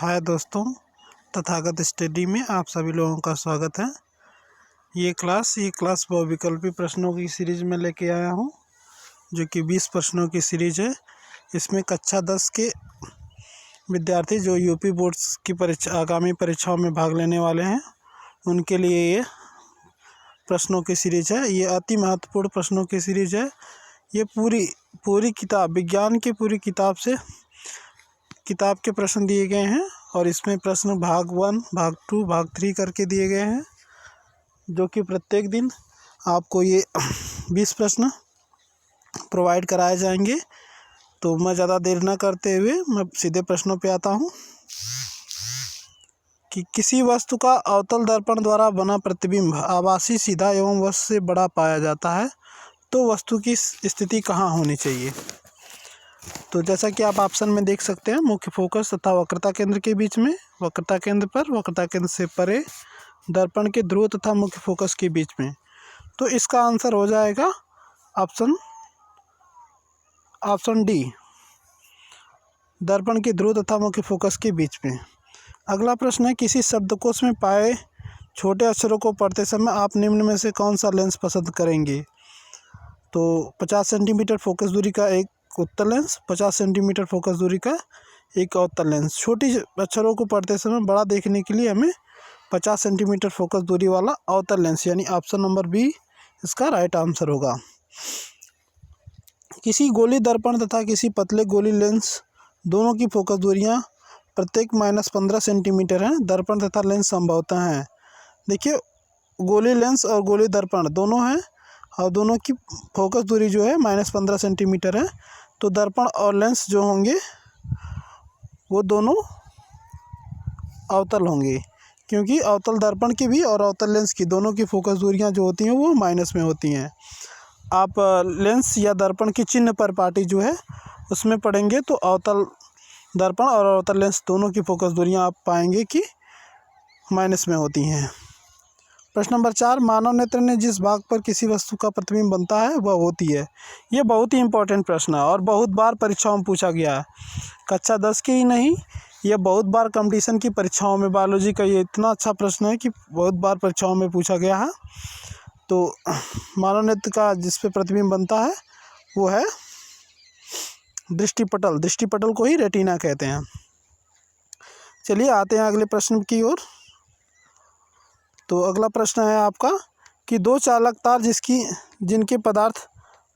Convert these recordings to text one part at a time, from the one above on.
हाय दोस्तों, तथागत स्टडी में आप सभी लोगों का स्वागत है। ये क्लास बहुविकल्पी प्रश्नों की सीरीज में लेके आया हूँ, जो कि 20 प्रश्नों की सीरीज है। इसमें कक्षा 10 के विद्यार्थी जो यूपी बोर्ड्स की आगामी परीक्षाओं में भाग लेने वाले हैं, उनके लिए ये प्रश्नों की सीरीज है। ये अति महत्वपूर्ण प्रश्नों की सीरीज है। ये पूरी किताब, विज्ञान की पूरी किताब के प्रश्न दिए गए हैं और इसमें प्रश्न भाग 1, भाग 2, भाग 3 करके दिए गए हैं, जो कि प्रत्येक दिन आपको ये 20 प्रश्न प्रोवाइड कराए जाएंगे। तो मैं ज़्यादा देर न करते हुए मैं सीधे प्रश्नों पे आता हूँ कि किसी वस्तु का अवतल दर्पण द्वारा बना प्रतिबिंब आभासी, सीधा एवं वस्तु से बड़ा पाया जाता है, तो वस्तु की स्थिति कहाँ होनी चाहिए। तो जैसा कि आप ऑप्शन में देख सकते हैं, मुख्य फोकस तथा वक्रता केंद्र के बीच में, वक्रता केंद्र पर, वक्रता केंद्र से परे, दर्पण के ध्रुव तथा मुख्य फोकस के बीच में। तो इसका आंसर हो जाएगा ऑप्शन डी, दर्पण के ध्रुव तथा मुख्य फोकस के बीच में। अगला प्रश्न है, किसी शब्दकोश में पाए छोटे अक्षरों को पढ़ते समय आप निम्न में से कौन सा लेंस पसंद करेंगे। तो 50 सेंटीमीटर फोकस दूरी का एक उत्तल लेंस, 50 सेंटीमीटर फोकस दूरी का एक अवतल लेंस। छोटी अक्षरों को पढ़ते समय बड़ा देखने के लिए हमें 50 सेंटीमीटर फोकस दूरी वाला अवतल लेंस, यानी ऑप्शन नंबर बी इसका राइट आंसर होगा। किसी गोली दर्पण तथा किसी पतले गोली लेंस दोनों की फोकस दूरियां प्रत्येक -15 सेंटीमीटर हैं। दर्पण तथा लेंस संभवतः हैं। देखिए, गोली लेंस और गोली दर्पण दोनों हैं और दोनों की फोकस दूरी जो है -15 सेंटीमीटर है। तो दर्पण और लेंस जो होंगे वो दोनों अवतल होंगे, क्योंकि अवतल दर्पण की भी और अवतल लेंस की दोनों की फोकस दूरियां जो होती हैं वो माइनस में होती हैं। आप लेंस या दर्पण की चिन्ह पर पाटी जो है उसमें पढ़ेंगे तो अवतल दर्पण और अवतल लेंस दोनों की फोकस दूरियां आप पाएंगे कि माइनस में होती हैं। प्रश्न नंबर 4, मानव नेत्र ने जिस भाग पर किसी वस्तु का प्रतिबिंब बनता है वह होती है। ये बहुत ही इंपॉर्टेंट प्रश्न है और बहुत बार परीक्षाओं में पूछा गया है। कक्षा 10 के ही नहीं, ये बहुत बार कंपटीशन की परीक्षाओं में, बायोलॉजी का ये इतना अच्छा प्रश्न है कि बहुत बार परीक्षाओं में पूछा गया है। तो मानव नेत्र का जिस पे प्रतिबिंब बनता है वो है दृष्टिपटल। दृष्टिपटल को ही रेटिना कहते हैं। चलिए आते हैं अगले प्रश्न की ओर। तो अगला प्रश्न है आपका कि दो चालक तार जिनके पदार्थ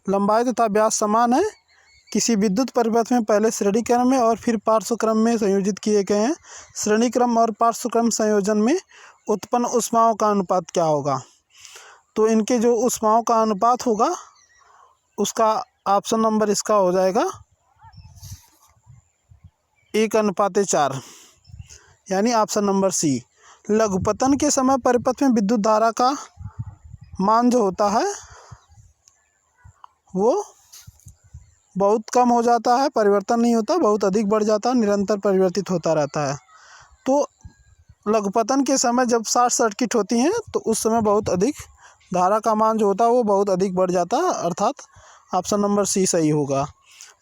लंबाई तथा व्यास समान है, किसी विद्युत परिपथ में पहले श्रेणी क्रम में और फिर पार्श्व क्रम में संयोजित किए गए हैं। श्रेणी क्रम और पार्श्व क्रम संयोजन में उत्पन्न ऊष्माओं का अनुपात क्या होगा। तो इनके जो ऊष्माओं का अनुपात होगा उसका ऑप्शन नंबर इसका हो जाएगा 1:4, यानी ऑप्शन नंबर सी। लघुपतन के समय परिपथ में विद्युत धारा का मान जो होता है वो बहुत कम हो जाता है, परिवर्तन नहीं होता, बहुत अधिक बढ़ जाता है, निरंतर परिवर्तित होता रहता है। तो लघुपतन के समय जब शॉर्ट सर्किट होती हैं तो उस समय बहुत अधिक धारा का मान जो होता है वो बहुत अधिक बढ़ जाता है, अर्थात ऑप्शन नंबर सी सही होगा।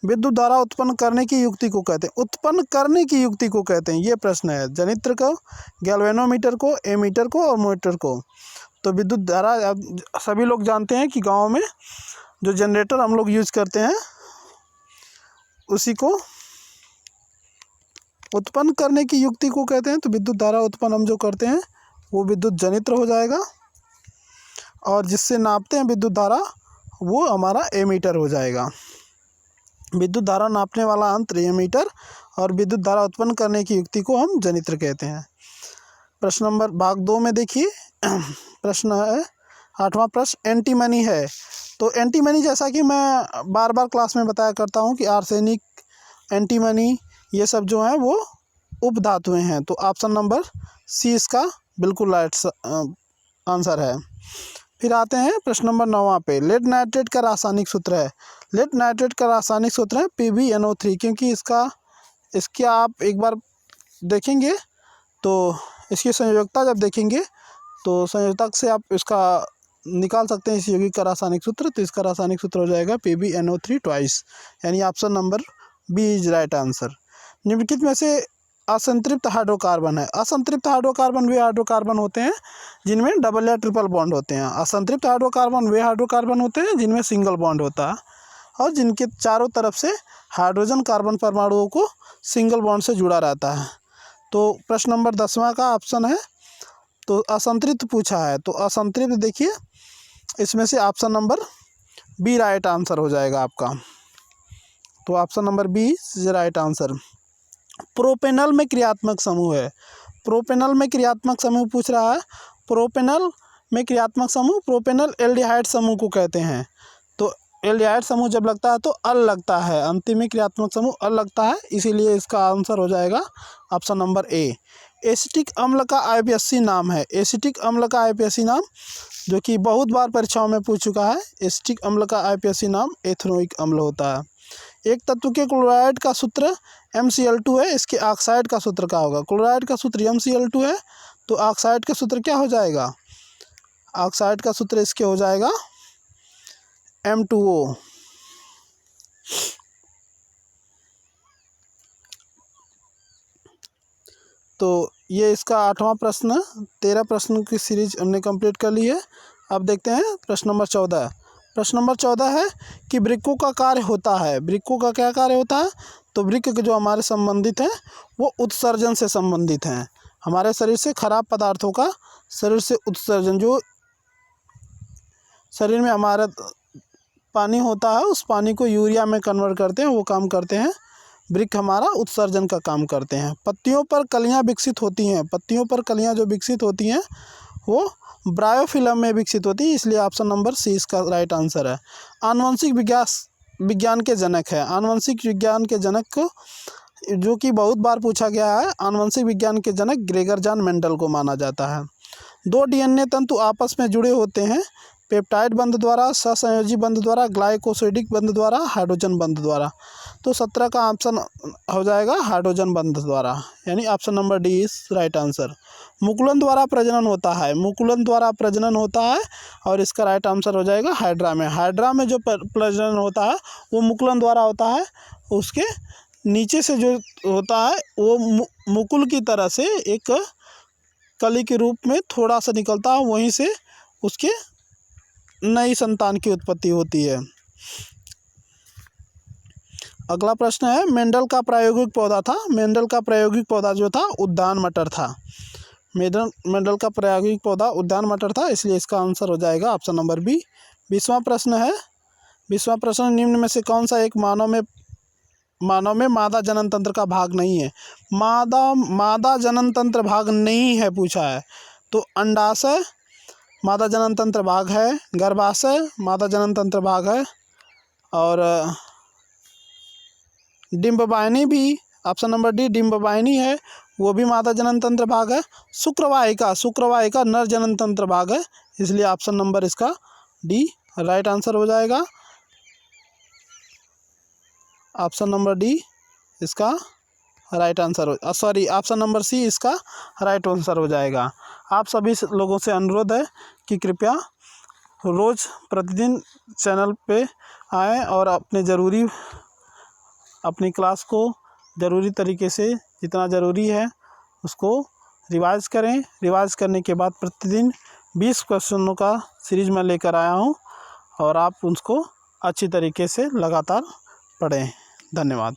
विद्युत धारा उत्पन्न करने की युक्ति को कहते हैं, उत्पन्न करने की युक्ति को कहते हैं, ये प्रश्न है। जनित्र को, गैल्वेनोमीटर को, एमीटर को और मोटर को। तो विद्युत धारा सभी लोग जानते हैं कि गांव में जो जनरेटर हम लोग यूज करते हैं उसी को उत्पन्न करने की युक्ति को कहते हैं। तो विद्युत धारा उत्पन्न हम जो करते हैं वो विद्युत जनित्र हो जाएगा, और जिससे नापते हैं विद्युत धारा वो हमारा एमीटर हो जाएगा। विद्युत धारा नापने वाला यंत्र एमीटर और विद्युत धारा उत्पन्न करने की युक्ति को हम जनित्र कहते हैं। प्रश्न नंबर भाग 2 में देखिए, प्रश्न है 8वां प्रश्न, एंटीमनी है। तो एंटीमनी, जैसा कि मैं बार बार क्लास में बताया करता हूँ कि आर्सेनिक, एंटीमनी ये सब जो हैं वो उपधातुएं हैं। तो ऑप्शन नंबर सी इसका बिल्कुल राइट आंसर है। फिर आते हैं प्रश्न नंबर 9 पे। लेड नाइट्रेट का रासायनिक सूत्र है। लेड नाइट्रेट का रासायनिक सूत्र है PbNO3, क्योंकि इसकी आप एक बार देखेंगे तो इसकी संयोजकता जब देखेंगे तो संयोजकता से आप इसका निकाल सकते हैं इस यौगिक का रासायनिक सूत्र। तो इसका रासायनिक सूत्र हो जाएगा PbNO3 ट्वाइस, यानी option number B is right answer. निम्नलिखित में से असंतृप्त हाइड्रोकार्बन है। असंतृप्त हाइड्रोकार्बन वे हाइड्रोकार्बन होते हैं जिनमें डबल या ट्रिपल बॉन्ड होते हैं। असंतृप्त हाइड्रोकार्बन वे हाइड्रोकार्बन होते हैं जिनमें सिंगल बॉन्ड होता है और जिनके चारों तरफ से हाइड्रोजन कार्बन परमाणुओं को सिंगल बॉन्ड से जुड़ा रहता है। तो प्रश्न नंबर 10वां का ऑप्शन है, तो असंतृप्त पूछा है, तो असंतृप्त देखिए इसमें से option number B right answer हो जाएगा आपका। तो option number B is right answer. Propanal में क्रियात्मक समूह है। प्रोपेनल में क्रियात्मक समूह पूछ रहा है। प्रोपेनल में क्रियात्मक समूह, प्रोपेनल एल्डिहाइड समूह को कहते हैं। तो एल्डिहाइड समूह जब लगता है तो अल लगता है, अंतिम में क्रियात्मक समूह अल लगता है, इसीलिए इसका आंसर हो जाएगा ऑप्शन नंबर ए। एसिटिक अम्ल का आईपीएससी नाम है। एसिटिक अम्ल का आईपीएससी नाम जो कि बहुत बार परीक्षाओं में पूछ चुका है, एसिटिक अम्ल का आईपीएससी नाम एथेनोइक अम्ल होता है। एक तत्व के क्लोराइड का सूत्र MCl2 है, इसके ऑक्साइड का सूत्र क्या होगा? क्लोराइड का सूत्र MCl2 है, तो ऑक्साइड का सूत्र क्या हो जाएगा? ऑक्साइड का सूत्र इसके हो जाएगा M2O। तो ये इसका 8वां प्रश्न। 13 प्रश्न की सीरीज हमने कंप्लीट कर ली है। अब देखते हैं प्रश्न नंबर 14। प्रश्न नंबर 14 है कि वृक्कों का कार्य होता है। वृक्कों का क्या कार्य होता है? तो वृक्क जो हमारे संबंधित हैं वो उत्सर्जन से संबंधित हैं। हमारे शरीर से खराब पदार्थों का शरीर से उत्सर्जन, जो शरीर में हमारा पानी होता है उस पानी को यूरिया में कन्वर्ट करते हैं, वो काम करते हैं वृक्क, हमारा उत्सर्जन का काम करते हैं। पत्तियों पर कलियां विकसित होती हैं। पत्तियों पर कलियां जो विकसित होती हैं वो ब्रायोफिलम में विकसित होती है, इसलिए ऑप्शन नंबर सी इसका राइट आंसर है। आनुवंशिक विज्ञान के जनक है। आनुवंशिक विज्ञान के जनक को जो कि बहुत बार पूछा गया है, आनुवंशिक विज्ञान के जनक ग्रेगर जॉन मेंडल को माना जाता है। 2 DNA तंतु आपस में जुड़े होते हैं पेप्टाइड बंध द्वारा, सहसंयोजी बंध द्वारा, ग्लाइकोसिडिक बंध द्वारा, हाइड्रोजन बंध द्वारा। तो 17 का ऑप्शन हो जाएगा हाइड्रोजन बंध द्वारा, यानी option number D is right answer. मुकुलन द्वारा प्रजनन होता है। मुकुलन द्वारा प्रजनन होता है और इसका राइट आंसर हो जाएगा हाइड्रा में। हाइड्रा में जो प्रजनन होता है वो मुकुलन द्वारा होता है। उसके नीचे से जो होता है वो मुकुल की तरह से एक कली के रूप में थोड़ा सा निकलता है, वहीं से उसके नई संतान की उत्पत्ति होती है। अगला प्रश्न है, मेंडल का प्रायोगिक पौधा था। मेंडल का प्रायोगिक पौधा जो था उद्यान मटर था। मेंडल का प्रायोगिक पौधा उद्यान मटर था, इसलिए इसका आंसर हो जाएगा ऑप्शन नंबर बी। 20वां प्रश्न है। 20वां प्रश्न, निम्न में से कौन सा एक मानव में मादा जनन तंत्र का भाग नहीं है? मादा जनन तंत्र भाग नहीं है पूछा है। तो अंडाशय मादा जनन तंत्र भाग है, गर्भाशय मादा जनन तंत्र भाग है, और डिंबवाहिनी भी ऑप्शन नंबर डी डिंबवाहिनी है, वो भी मादा जनन तंत्र भाग है। शुक्रवाहिका नर जनन तंत्र भाग है, इसलिए ऑप्शन नंबर इसका डी राइट आंसर हो जाएगा। ऑप्शन नंबर डी इसका राइट आंसर हो, सॉरी ऑप्शन नंबर सी इसका राइट आंसर हो जाएगा। आप सभी लोगों से अनुरोध है कि कृपया रोज़ प्रतिदिन चैनल पे आएँ और अपनी क्लास को ज़रूरी तरीके से जितना ज़रूरी है उसको रिवाइज़ करें। रिवाइज़ करने के बाद प्रतिदिन 20 क्वेश्चनों का सीरीज़ में लेकर आया हूँ और आप उसको अच्छी तरीके से लगातार पढ़ें। धन्यवाद।